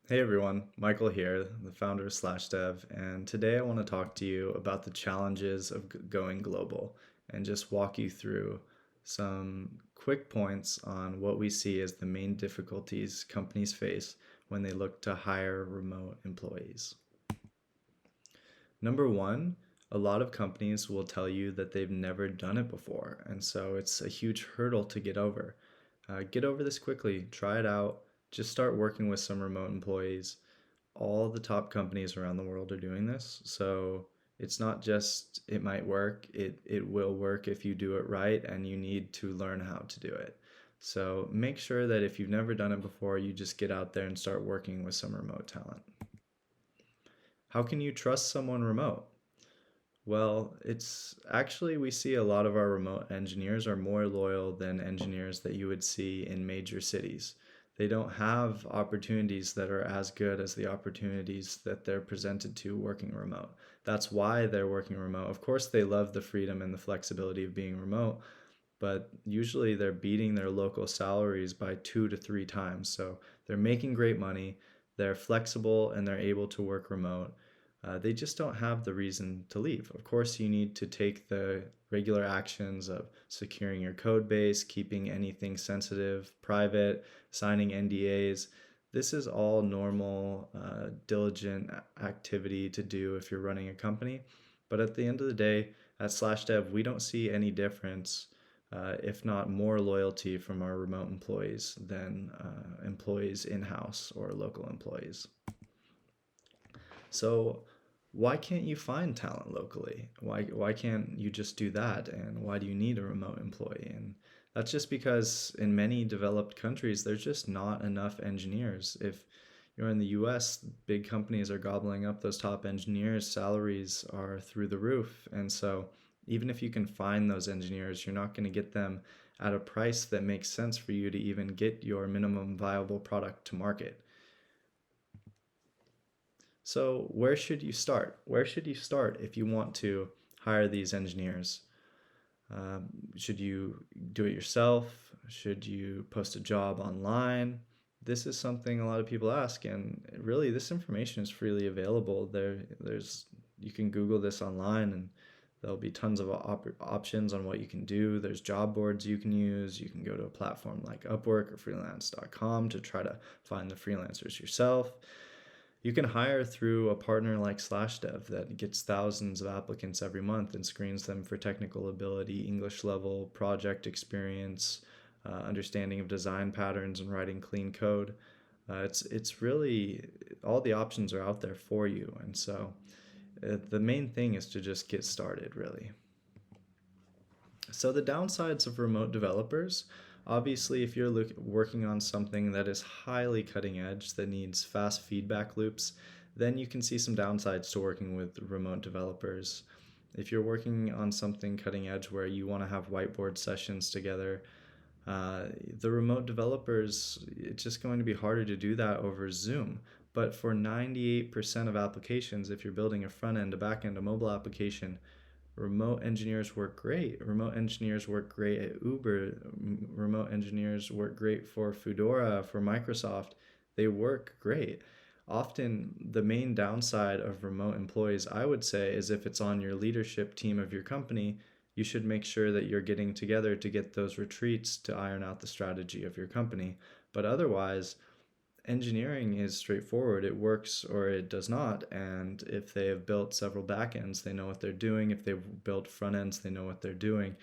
Hey everyone, Michael here, the founder of Dev, and today I want to talk to you about the challenges of going global and just walk you through some quick points on what we see as the main difficulties companies face when they look to hire remote employees. Number one, a lot of companies will tell you that they've never done it before, and so it's a huge hurdle to get over. Get over this quickly, try it out, just start working with some remote employees. All the top companies around the world are doing this. So it's not just it might work, it will work if you do it right, and you need to learn how to do it. So make sure that if you've never done it before, you just get out there and start working with some remote talent. How can you trust someone remote? Well, it's actually, we see a lot of our remote engineers are more loyal than engineers that you would see in major cities. They don't have opportunities that are as good as the opportunities that they're presented to working remote. That's why they're working remote. Of course, they love the freedom and the flexibility of being remote, but usually they're beating their local salaries by 2 to 3 times. So they're making great money, they're flexible, and they're able to work remote. They just don't have the reason to leave. Of course, you need to take the regular actions of securing your code base, keeping anything sensitive private, signing NDAs. This is all normal, diligent activity to do if you're running a company. But at the end of the day, at Dev, we don't see any difference, if not more loyalty from our remote employees than employees in house or local employees. So, why can't you find talent locally? Why can't you just do that? And why do you need a remote employee? And that's just because in many developed countries, there's just not enough engineers. If you're in the US, big companies are gobbling up those top engineers, salaries are through the roof. And so, even if you can find those engineers, you're not going to get them at a price that makes sense for you to even get your minimum viable product to market. So, where should you start? Where should you start if you want to hire these engineers? Should you do it yourself? Should you post a job online? This is something a lot of people ask, and really, this information is freely available. There's you can Google this online, and there'll be tons of options on what you can do. There's job boards you can use. You can go to a platform like Upwork or freelance.com to try to find the freelancers yourself. You can hire through a partner like Dev that gets thousands of applicants every month and screens them for technical ability, English level, project experience, understanding of design patterns, and writing clean code. It's really all the options are out there for you, and so the main thing is to just get started, really. So the downsides of remote developers, obviously, if you're working on something that is highly cutting edge that needs fast feedback loops, then you can see some downsides to working with remote developers. If you're working on something cutting edge where you want to have whiteboard sessions together, uh, the remote developers, it's just going to be harder to do that over Zoom. But for 98% of applications, if you're building a front end, a back end, a mobile application, remote engineers work great. Remote engineers work great at Uber. Remote engineers work great for Fedora, for Microsoft. They work great. Often, the main downside of remote employees, I would say, is if it's on your leadership team of your company, you should make sure that you're getting together to get those retreats to iron out the strategy of your company. But otherwise, engineering is straightforward. It works or it does not. And if they have built several backends, they know what they're doing. If they've built front ends, they know what they're doing.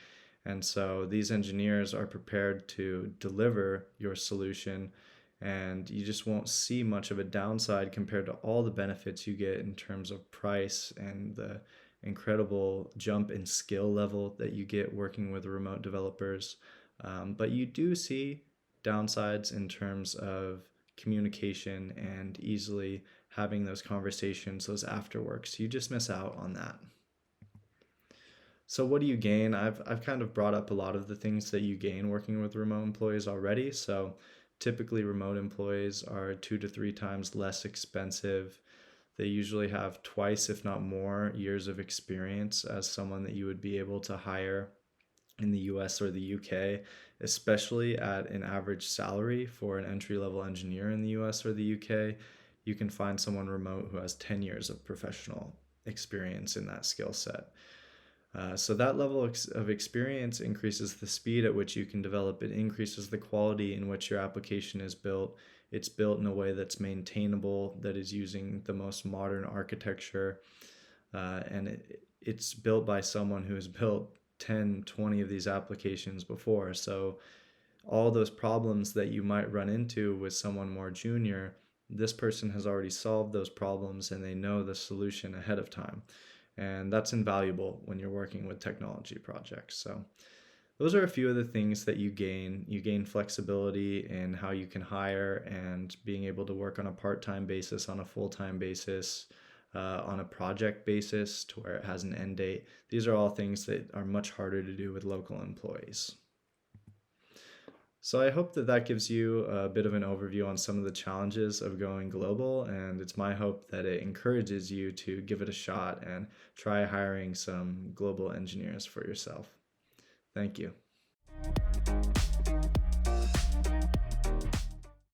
And so these engineers are prepared to deliver your solution, and you just won't see much of a downside compared to all the benefits you get in terms of price and the incredible jump in skill level that you get working with remote developers. But you do see downsides in terms of communication and easily having those conversations, those afterworks. You just miss out on that. So what do you gain? I've kind of brought up a lot of the things that you gain working with remote employees already. So typically remote employees are 2 to 3 times less expensive. They usually have twice, if not more, years of experience as someone that you would be able to hire in the US or the UK, especially at an average salary for an entry level engineer in the US or the UK. you can find someone remote who has 10 years of professional experience in that skill set. So that level of experience increases the speed at which you can develop. It increases the quality in which your application is built. It's built in a way that's maintainable, that is using the most modern architecture, and it's built by someone who has built 10, 20 of these applications before. So all those problems that you might run into with someone more junior, this person has already solved those problems and they know the solution ahead of time. And that's invaluable when you're working with technology projects. So those are a few of the things that you gain. You gain flexibility in how you can hire and being able to work on a part-time basis, on a full-time basis, on a project basis to where it has an end date. These are all things that are much harder to do with local employees. So I hope that that gives you a bit of an overview on some of the challenges of going global, and it's my hope that it encourages you to give it a shot and try hiring some global engineers for yourself. Thank you.